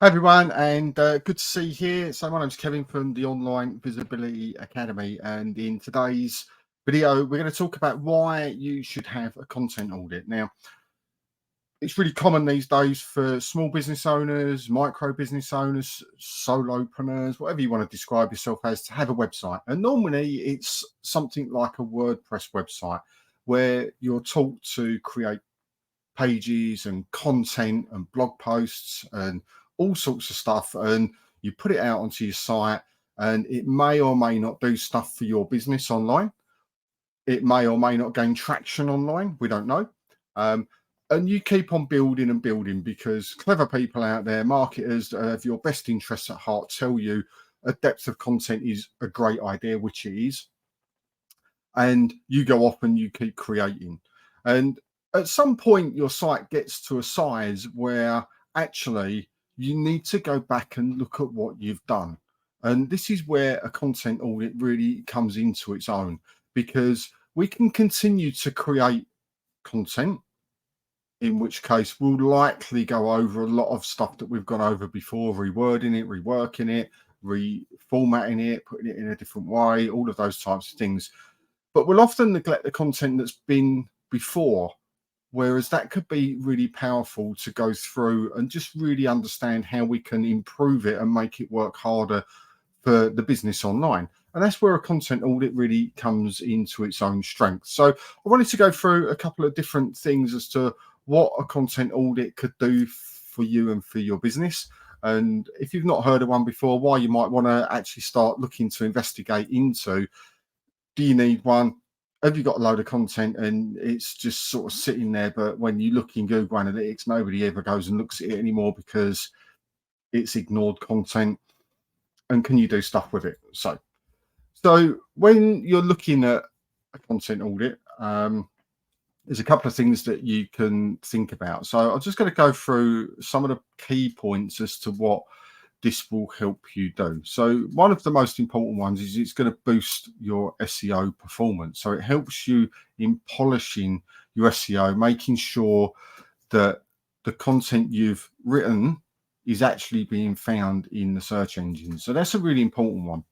Hi everyone, and good to see you here. So my name's Kevin from the Online Visibility Academy, and in today's video, we're going to talk about why you should have a content audit. Now, it's really common these days for small business owners, micro business owners, solopreneurs, whatever you want to describe yourself as, to have a website. And normally it's something like a WordPress website where you're taught to create pages and content and blog posts and all sorts of stuff, and you put it out onto your site, and it may or may not do stuff for your business online. It may or may not gain traction online. We don't know. And you keep on building and building because clever people out there, marketers of your best interests at heart, tell you a depth of content is a great idea, which it is. And you go off and you keep creating. And at some point, your site gets to a size where actually you need to go back and look at what you've done. And this is where a content audit really comes into its own, because we can continue to create content, in which case we'll likely go over a lot of stuff that we've gone over before, rewording it, reworking it, reformatting it, putting it in a different way, all of those types of things. But we'll often neglect the content that's been before, whereas that could be really powerful to go through and just really understand how we can improve it and make it work harder for the business online. And that's where a content audit really comes into its own strength. So I wanted to go through a couple of different things as to what a content audit could do for you and for your business. And if you've not heard of one before, why you might want to actually start looking to investigate into, do you need one? Have you got a load of content and it's just sort of sitting there, but when you look in Google Analytics, nobody ever goes and looks at it anymore because it's ignored content? And can you do stuff with it? So when you're looking at a content audit, there's a couple of things that you can think about. So I'm just going to go through some of the key points as to what this will help you do. So one of the most important ones is it's going to boost your SEO performance. So it helps you in polishing your SEO, making sure that the content you've written is actually being found in the search engine. So that's a really important one.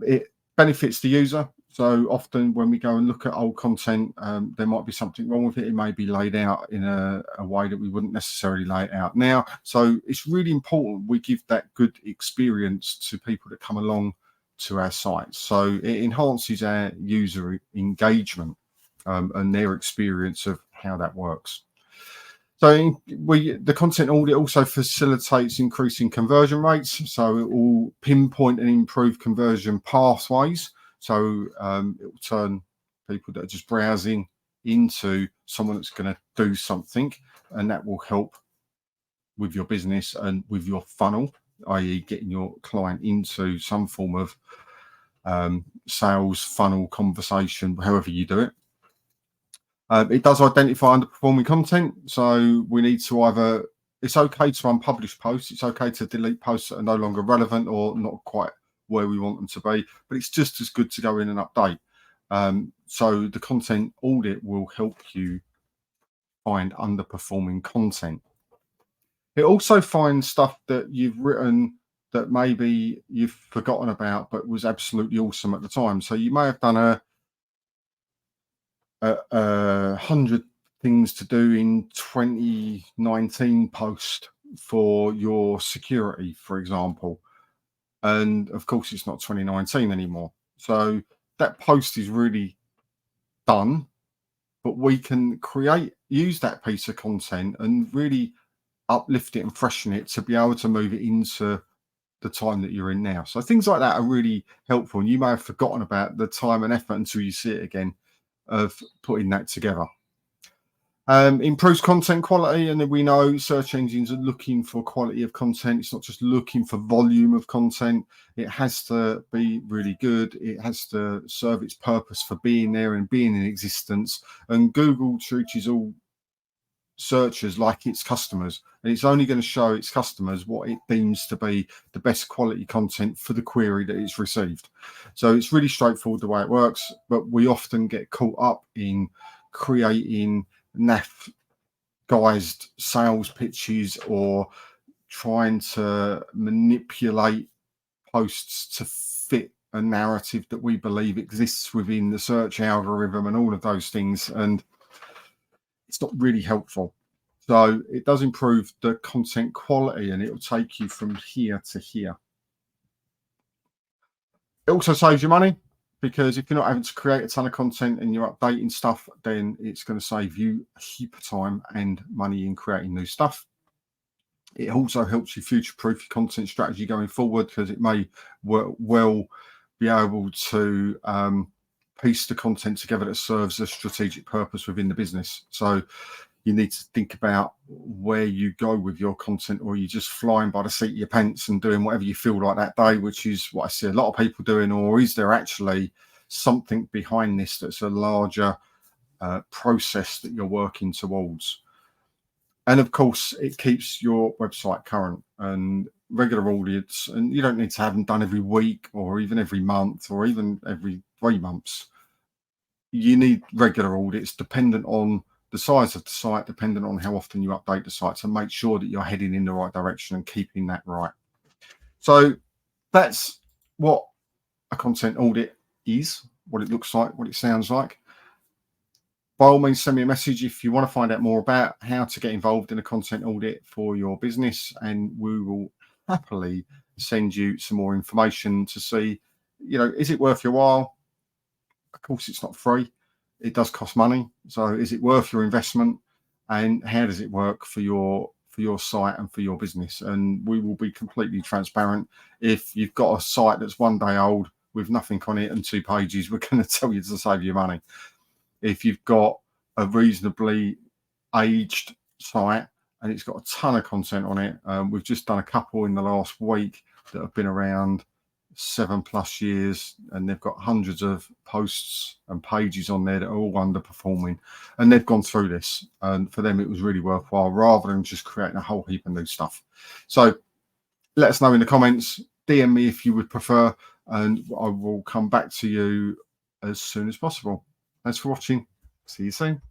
It benefits the user. So often when we go and look at old content, there might be something wrong with it. It may be laid out in a way that we wouldn't necessarily lay it out now. So it's really important we give that good experience to people that come along to our site. So it enhances our user engagement and their experience of how that works. So the content audit also facilitates increasing conversion rates. So it will pinpoint and improve conversion pathways. So it will turn people that are just browsing into someone that's going to do something, and that will help with your business and with your funnel, i.e. getting your client into some form of sales funnel conversation, however you do it. It does identify underperforming content. So we need to either, it's okay to unpublish posts. It's okay to delete posts that are no longer relevant or not quite where we want them to be, but it's just as good to go in and update. So the content audit will help you find underperforming content. It also finds stuff that you've written that maybe you've forgotten about, but was absolutely awesome at the time. So you may have done a 100 things to do in 2019 post for your security, for example. And of course, it's not 2019 anymore. So that post is really done, but we can use that piece of content and really uplift it and freshen it to be able to move it into the time that you're in now. So things like that are really helpful. And you may have forgotten about the time and effort until you see it again of putting that together. Improves content quality, and then we know search engines are looking for quality of content. It's not just looking for volume of content. It has to be really good. It has to serve its purpose for being there and being in existence. And Google treats all searchers like its customers, and it's only going to show its customers what it deems to be the best quality content for the query that it's received. So it's really straightforward the way it works, but we often get caught up in creating naff guised sales pitches or trying to manipulate posts to fit a narrative that we believe exists within the search algorithm and all of those things, and it's not really helpful. So it does improve the content quality, and it will take you from here to here. It also saves you money, because if you're not having to create a ton of content and you're updating stuff, then it's going to save you a heap of time and money in creating new stuff. It also helps you future-proof your content strategy going forward, because it may well be able to piece the content together that serves a strategic purpose within the business. So you need to think about where you go with your content, or you're just flying by the seat of your pants and doing whatever you feel like that day, which is what I see a lot of people doing. Or is there actually something behind this that's a larger process that you're working towards? And of course, it keeps your website current and regular audits, and you don't need to have them done every week or even every month or even every 3 months. You need regular audits dependent on the size of the site, dependent on how often you update the site, to make sure that you're heading in the right direction and keeping that right. So that's what a content audit is, what it looks like, what it sounds like. By all means, send me a message if you want to find out more about how to get involved in a content audit for your business, and we will happily send you some more information to see, is it worth your while? Of course, it's not free. It does cost money. So is it worth your investment? And how does it work for your site and for your business? And we will be completely transparent. If you've got a site that's 1 day old with nothing on it and 2 pages, we're going to tell you to save you money. If you've got a reasonably aged site and it's got a ton of content on it, we've just done a couple in the last week that have been around 7+ years, and they've got hundreds of posts and pages on there that are all underperforming, and they've gone through this, and for them it was really worthwhile, rather than just creating a whole heap of new stuff. So let us know in the comments, DM me if you would prefer, and I will come back to you as soon as possible. Thanks for watching. See you soon.